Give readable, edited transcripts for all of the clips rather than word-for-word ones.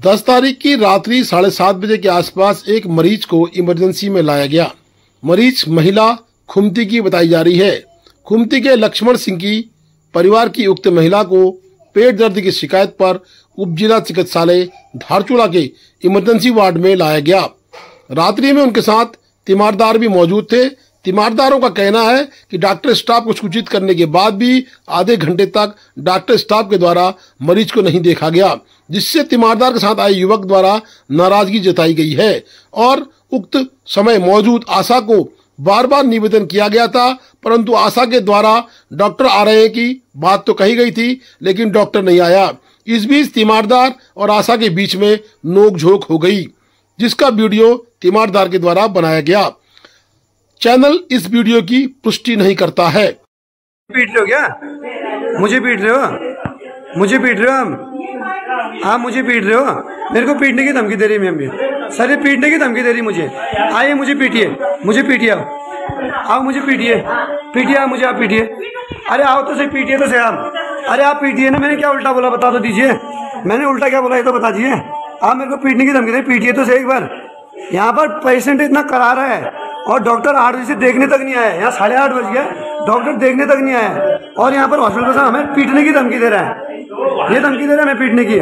10 तारीख की रात्रि 7:30 बजे के आसपास एक मरीज को इमरजेंसी में लाया गया। मरीज महिला खुमती की बताई जा रही है। खुमती के लक्ष्मण सिंह की परिवार की उक्त महिला को पेट दर्द की शिकायत पर उप जिला चिकित्सालय धारचूला के इमरजेंसी वार्ड में लाया गया। रात्रि में उनके साथ तीमारदार भी मौजूद थे। तीमारदारों का कहना है कि डॉक्टर स्टाफ को सूचित करने के बाद भी आधे घंटे तक डॉक्टर स्टाफ के द्वारा मरीज को नहीं देखा गया, जिससे तीमारदार के साथ आए युवक द्वारा नाराजगी जताई गई है और उक्त समय मौजूद आशा को बार बार निवेदन किया गया था, परंतु आशा के द्वारा डॉक्टर आ रहे हैं की बात तो कही गई थी, लेकिन डॉक्टर नहीं आया। इस बीच तीमारदार और आशा के बीच में नोकझोंक हो गई, जिसका वीडियो तीमारदार के द्वारा बनाया गया। चैनल इस वीडियो की पुष्टि नहीं करता है। पीट रहे हो क्या? मुझे पीट रहे हो? मुझे पीट रहे हो? आप मुझे पीट रहे हो? मेरे को पीटने की धमकी दे रही है मैम। सर ये पीटने की धमकी दे रही मुझे। आइए मुझे पीटिए, मुझे पीटिए, आओ मुझे पीटिए, पीटिए आप मुझे, आप पीटिए। अरे आओ तो सही, पीटिए तो सही आप। अरे आप पीटिए ना, मैंने क्या उल्टा बोला बता तो दीजिए। मैंने उल्टा क्या बोला ये तो बता दीजिए। आप मेरे को पीटने की धमकी दे, पीटिए तो सही एक बार। यहाँ पर पेशेंट इतना करा रहा है और डॉक्टर 8 बजे से देखने तक नहीं आया। यहाँ 8:30 बज गया, डॉक्टर देखने तक नहीं आया और यहाँ पर हॉस्पिटल का हमें पीटने की धमकी दे रहा है। ये धमकी दे रहा है हमें पीटने की।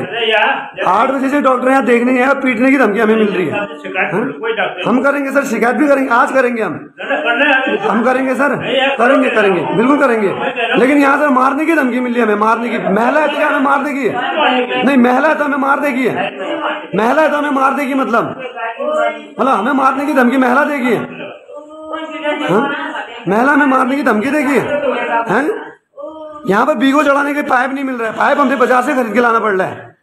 8 बजे से डॉक्टर यहाँ देखने नहीं आया, पीटने की धमकी हमें मिल रही है। हम करेंगे सर, शिकायत भी करेंगे, आज करेंगे हम करेंगे सर, करेंगे करेंगे बिल्कुल करेंगे। लेकिन यहाँ से मारने की धमकी मिल रही है हमें, मारने की। महिला है तो क्या हमें मार देगी? नहीं, महिला है तो हमें मार देगी, महिला है तो हमें मार देगी, मतलब हमें मारने की धमकी महिला देगी। महिला हमें मारने की धमकी देगी है। यहाँ पर बीगो चढ़ाने के पाइप नहीं मिल रहा है, पाइप हमसे बाजार से खरीद के लाना पड़ रहा है।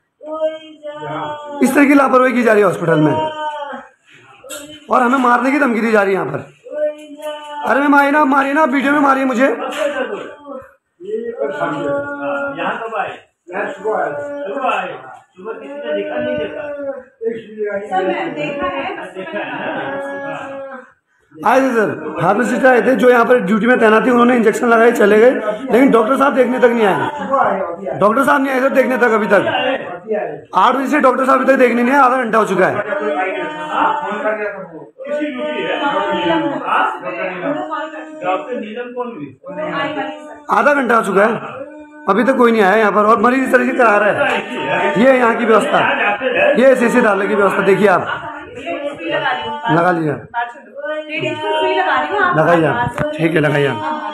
इस तरह की लापरवाही की जा रही है हॉस्पिटल में और हमें मारने की धमकी दी जा रही है यहाँ पर। अरे मैं मारिए ना वीडियो में मारिए मुझे। आए थे सर, फार्मासिस्ट आए थे जो यहाँ पर ड्यूटी में तैनात थी, उन्होंने इंजेक्शन लगाए चले गए, लेकिन डॉक्टर साहब देखने तक नहीं आए। डॉक्टर साहब नहीं आए सर देखने तक अभी तक। 8 बजे से डॉक्टर साहब अभी तक देखने नहीं आए, आधा घंटा हो चुका है। आधा घंटा हो चुका है, अभी तक कोई नहीं आया यहाँ पर और मरीज इस तरह से करा रहा है। ये यहाँ की व्यवस्था, ये शीशी डालने की व्यवस्था देखिए आप। लगा लीजिए, लगाइए, ठीक है लगाइए।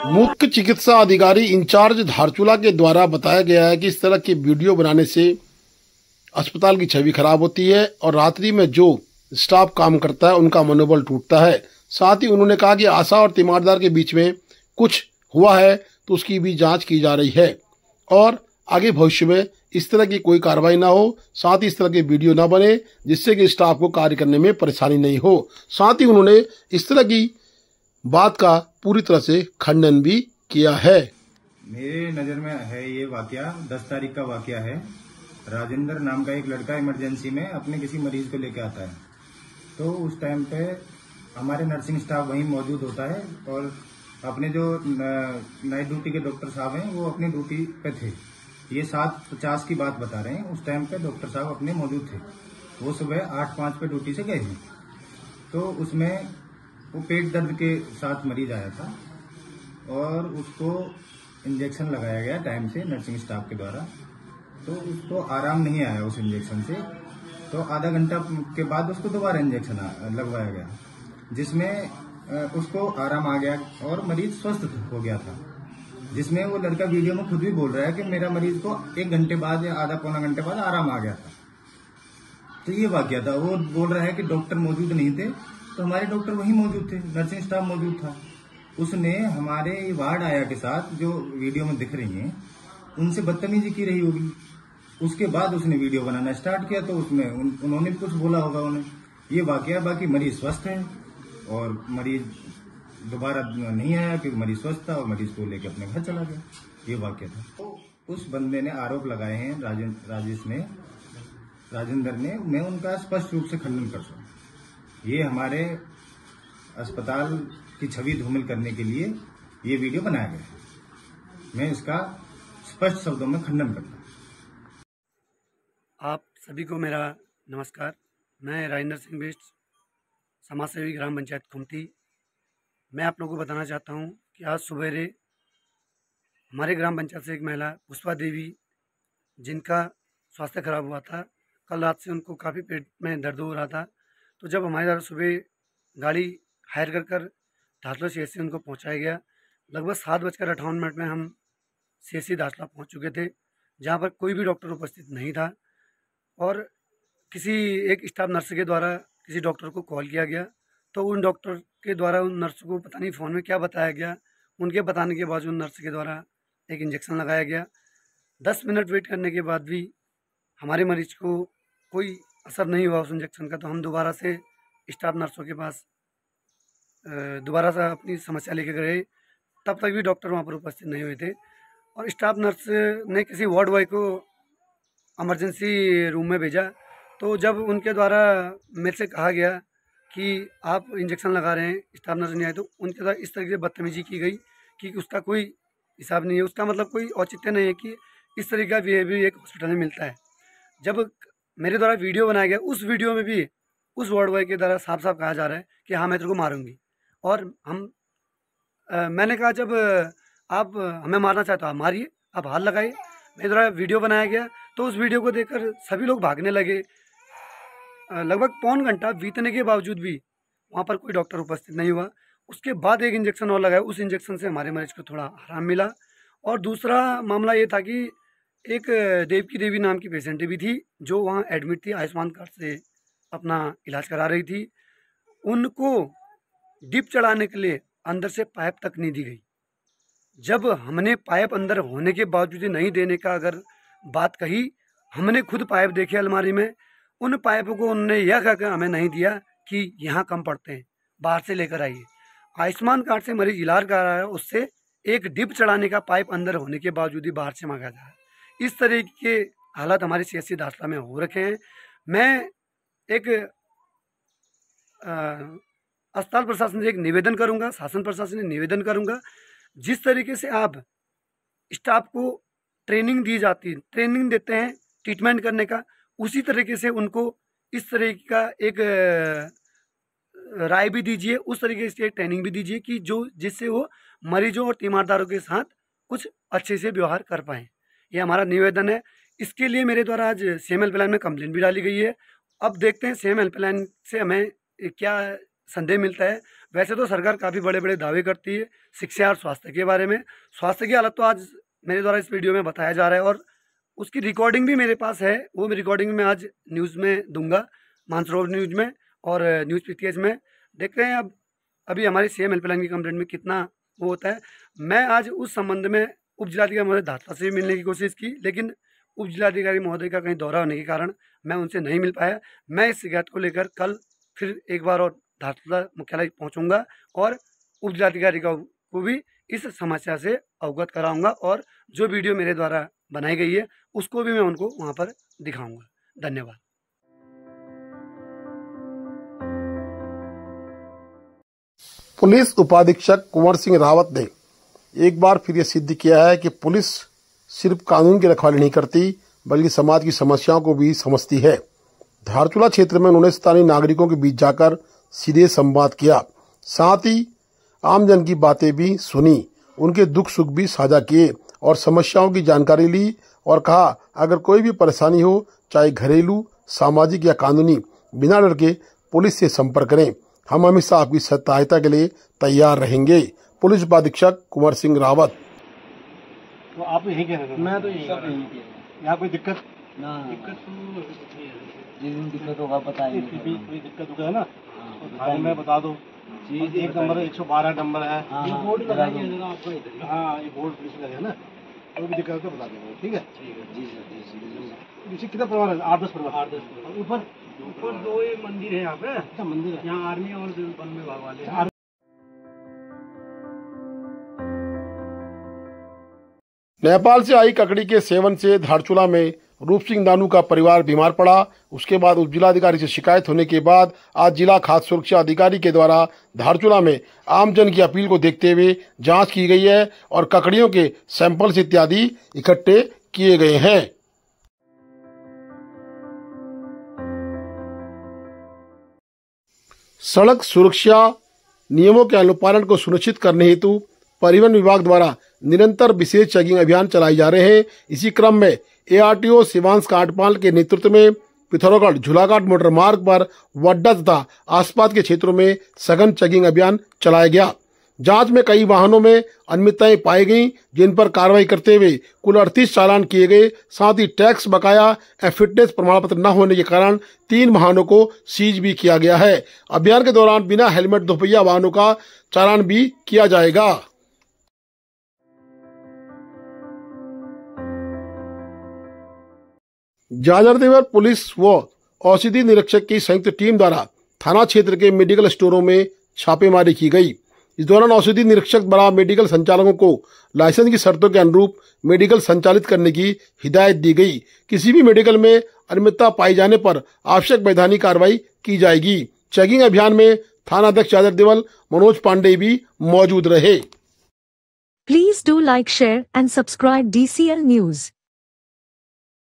मुख्य चिकित्सा अधिकारी इंचार्ज धारचूला के द्वारा बताया गया है कि इस तरह की वीडियो बनाने से अस्पताल की छवि खराब होती है और रात्रि में जो स्टाफ काम करता है उनका मनोबल टूटता है। साथ ही उन्होंने कहा कि आशा और तीमारदार के बीच में कुछ हुआ है तो उसकी भी जांच की जा रही है और आगे भविष्य में इस तरह की कोई कार्रवाई ना हो, साथ ही इस तरह के वीडियो ना बने जिससे कि स्टाफ को कार्य करने में परेशानी नहीं हो। साथ ही उन्होंने इस तरह की बात का पूरी तरह से खंडन भी किया है। मेरे नज़र में है ये वाकया 10 तारीख का वाकया है। राजेंद्र नाम का एक लड़का इमरजेंसी में अपने किसी मरीज को लेकर आता है, तो उस टाइम पे हमारे नर्सिंग स्टाफ वहीं मौजूद होता है और अपने जो नाइट ड्यूटी के डॉक्टर साहब हैं वो अपनी ड्यूटी पे थे। ये 7:50 की बात बता रहे हैं, उस टाइम पे डॉक्टर साहब अपने मौजूद थे। वो सुबह 8:05 पे ड्यूटी से गए थे, तो उसमें वो पेट दर्द के साथ मरीज आया था और उसको इंजेक्शन लगाया गया टाइम से नर्सिंग स्टाफ के द्वारा, तो उसको आराम नहीं आया उस इंजेक्शन से। तो आधा घंटा के बाद उसको दोबारा इंजेक्शन लगवाया गया, जिसमें उसको आराम आ गया और मरीज स्वस्थ हो गया था। जिसमें वो लड़का वीडियो में खुद भी बोल रहा है कि मेरा मरीज को 1 घंटे बाद या आधा पौना घंटे बाद आराम आ गया था। तो ये वाकया था। वो बोल रहा है कि डॉक्टर मौजूद नहीं थे, तो हमारे डॉक्टर वहीं मौजूद थे, नर्सिंग स्टाफ मौजूद था। उसने हमारे वार्ड आया के साथ जो वीडियो में दिख रही हैं उनसे बदतमीजी की रही होगी। उसके बाद उसने वीडियो बनाना स्टार्ट किया, तो उसमें उन्होंने भी कुछ बोला होगा उन्हें। ये वाकया, बाकी मरीज स्वस्थ है और मरीज दोबारा नहीं आया क्योंकि मरीज स्वस्थ था और मरीज को लेकर अपने घर चला गया। ये वाकया था। तो उस बंदे ने आरोप लगाए हैं राजेंद्र ने, मैं उनका स्पष्ट रूप से खंडन करता हूँ। ये हमारे अस्पताल की छवि धूमिल करने के लिए ये वीडियो बनाया गया है। मैं इसका स्पष्ट शब्दों में खंडन करता हूँ। आप सभी को मेरा नमस्कार, मैं राजेंद्र सिंह बिष्ट, समाज सेवी ग्राम पंचायत खुमती। मैं आप लोगों को बताना चाहता हूं कि आज सवेरे हमारे ग्राम पंचायत से एक महिला पुष्पा देवी, जिनका स्वास्थ्य खराब हुआ था, कल रात से उनको काफ़ी पेट में दर्द हो रहा था। तो जब हमारे द्वारा सुबह गाड़ी हायर कर कर धारचूला CHC उनको पहुंचाया गया। लगभग 7:58 में हम CHC धारचूला पहुंच चुके थे, जहां पर कोई भी डॉक्टर उपस्थित नहीं था और किसी एक स्टाफ नर्स के द्वारा किसी डॉक्टर को कॉल किया गया। तो उन डॉक्टर के द्वारा उन नर्स को पता नहीं फ़ोन में क्या बताया गया, उनके बताने के बाद उन नर्स के द्वारा एक इंजेक्शन लगाया गया। 10 मिनट वेट करने के बाद भी हमारे मरीज को कोई असर नहीं हुआ उस इंजेक्शन का। तो हम दोबारा से स्टाफ नर्सों के पास दोबारा से अपनी समस्या लेकर गए। तब तक भी डॉक्टर वहाँ पर उपस्थित नहीं हुए थे और स्टाफ नर्स ने किसी वार्ड बॉय को इमरजेंसी रूम में भेजा। तो जब उनके द्वारा मेरे से कहा गया कि आप इंजेक्शन लगा रहे हैं, स्टाफ नर्स नहीं आए, तो उनके द्वारा इस तरीके से बदतमीजी की गई कि उसका कोई हिसाब नहीं है, उसका मतलब कोई औचित्य नहीं है कि इस तरीके का बिहेवियर एक हॉस्पिटल में मिलता है। जब मेरे द्वारा वीडियो बनाया गया, उस वीडियो में भी उस वार्ड बॉय के द्वारा साफ साफ कहा जा रहा है कि हाँ मैं तेरे को मारूंगी। और मैंने कहा जब आप हमें मारना चाहते हो आप मारिए, आप हाथ लगाइए। मेरे द्वारा वीडियो बनाया गया तो उस वीडियो को देखकर सभी लोग भागने लगे। लगभग पौन घंटा बीतने के बावजूद भी वहाँ पर कोई डॉक्टर उपस्थित नहीं हुआ। उसके बाद एक इंजेक्शन और लगाया, उस इंजेक्शन से हमारे मरीज को थोड़ा आराम मिला। और दूसरा मामला ये था कि एक देवकी देवी नाम की पेशेंट भी थी जो वहाँ एडमिट थी, आयुष्मान कार्ड से अपना इलाज करा रही थी। उनको डिप चढ़ाने के लिए अंदर से पाइप तक नहीं दी गई। जब हमने पाइप अंदर होने के बावजूद नहीं देने का अगर बात कही, हमने खुद पाइप देखे अलमारी में, उन पाइपों को उन्होंने यह कहकर हमें नहीं दिया कि यहाँ कम पड़ते हैं, बाहर से लेकर आइए। आयुष्मान कार्ड से मरीज इलाज करा रहा है, उससे एक डिप चढ़ाने का पाइप अंदर होने के बावजूद ही बाहर से मंगाया जा रहा है। इस तरह के हालात हमारे CHC धारचूला में हो रखे हैं। मैं एक अस्पताल प्रशासन से एक निवेदन करूंगा, शासन प्रशासन से निवेदन करूंगा, जिस तरीके से आप स्टाफ को ट्रेनिंग दी जाती है, ट्रेनिंग देते हैं ट्रीटमेंट करने का, उसी तरीके से उनको इस तरह का एक राय भी दीजिए, उस तरीके से ट्रेनिंग भी दीजिए कि जिससे वो मरीजों और तीमारदारों के साथ कुछ अच्छे से व्यवहार कर पाएँ। ये हमारा निवेदन है। इसके लिए मेरे द्वारा आज CM हेल्पलाइन में कंप्लेंट भी डाली गई है। अब देखते हैं CM हेल्पलाइन से हमें क्या संदेह मिलता है। वैसे तो सरकार काफ़ी बड़े बड़े दावे करती है शिक्षा और स्वास्थ्य के बारे में। स्वास्थ्य की हालत तो आज मेरे द्वारा इस वीडियो में बताया जा रहा है और उसकी रिकॉर्डिंग भी मेरे पास है। वो रिकॉर्डिंग में आज न्यूज़ में दूंगा, मानसरोवर न्यूज़ में और न्यूज़ PTH में। देख रहे हैं अब अभी हमारी CM हेल्पलाइन की कंप्लेंट में कितना वो होता है। मैं आज उस संबंध में उप जिलाधिकारी महोदय धारचूला से भी मिलने की कोशिश की, लेकिन उप जिलाधिकारी महोदय का कहीं दौरा होने के कारण मैं उनसे नहीं मिल पाया। मैं इस शिकायत को लेकर कल फिर एक बार और धारचूला मुख्यालय पहुंचूंगा और उप जिलाधिकारी को भी इस समस्या से अवगत कराऊंगा और जो वीडियो मेरे द्वारा बनाई गई है उसको भी मैं उनको वहां पर दिखाऊंगा। धन्यवाद। पुलिस उपाधीक्षक कुंवर सिंह रावत ने एक बार फिर यह सिद्ध किया है कि पुलिस सिर्फ कानून की रखवाली नहीं करती बल्कि समाज की समस्याओं को भी समझती है। धारचूला क्षेत्र में उन्होंने स्थानीय नागरिकों के बीच जाकर सीधे संवाद किया, साथ ही आमजन की बातें भी सुनी, उनके दुख सुख भी साझा किए और समस्याओं की जानकारी ली और कहा अगर कोई भी परेशानी हो, चाहे घरेलू, सामाजिक या कानूनी, बिना डर के पुलिस से संपर्क करें। हम हमेशा आपकी सहायता के लिए तैयार रहेंगे। पुलिस उपाधीक्षक कुंवर सिंह रावत। तो आप यही कह रहे थे? मैं तो यही कह रहा हूँ। यहाँ कोई दिक्कत ना दिक्कत तो जिस दिन दिक्कत होगा बताइए। कोई दिक्कत होगा है ना, तो थाने में बता दो। एक नंबर 112 नंबर है। ये बोर्ड लगाइए जरा आपका इधर। हाँ, ये बोर्ड पुलिस का है ना, कोई भी दिक्कत हो तो बता देंगे। ठीक है जी सर। पीछे कितना परिवार है? 8-10 परिवार। 8-10 परिवार। ऊपर 2 मंदिर है यहाँ पे। अच्छा, मंदिर है यहाँ, आर्मी और वन विभाग वाले। नेपाल से आई ककड़ी के सेवन से धारचूला में रूप सिंह दानू का परिवार बीमार पड़ा। उसके बाद उप जिलाधिकारी से शिकायत होने के बाद आज जिला खाद्य सुरक्षा अधिकारी के द्वारा धारचूला में आमजन की अपील को देखते हुए जांच की गई है और ककड़ियों के सैंपल्स इत्यादि इकट्ठे किए गए हैं। सड़क सुरक्षा नियमों के अनुपालन को सुनिश्चित करने हेतु परिवहन विभाग द्वारा निरंतर विशेष चेकिंग अभियान चलाए जा रहे हैं। इसी क्रम में ARTO शिवांश काटपाल के नेतृत्व में पिथौरागढ़ झूलाघाट मोटर मार्ग पर वड्डा तथा आसपास के क्षेत्रों में सघन चेकिंग अभियान चलाया गया। जांच में कई वाहनों में अनियमितताएं पाई गईं, जिन पर कार्रवाई करते हुए कुल 38 चालान किए गए। साथ ही टैक्स बकाया या फिटनेस प्रमाण पत्र न होने के कारण 3 वाहनों को सीज भी किया गया है। अभियान के दौरान बिना हेलमेट दोपहिया वाहनों का चालान भी किया जाएगा। जाजरदेवर पुलिस व औषधि निरीक्षक की संयुक्त टीम द्वारा थाना क्षेत्र के मेडिकल स्टोरों में छापेमारी की गई। इस दौरान औषधि निरीक्षक द्वारा मेडिकल संचालकों को लाइसेंस की शर्तों के अनुरूप मेडिकल संचालित करने की हिदायत दी गई। किसी भी मेडिकल में अनियमितता पाई जाने पर आवश्यक वैधानिक कार्रवाई की जाएगी। चेकिंग अभियान में थाना अध्यक्ष जाजरदेवल मनोज पांडे भी मौजूद रहे। Please do like, share and subscribe DCL News.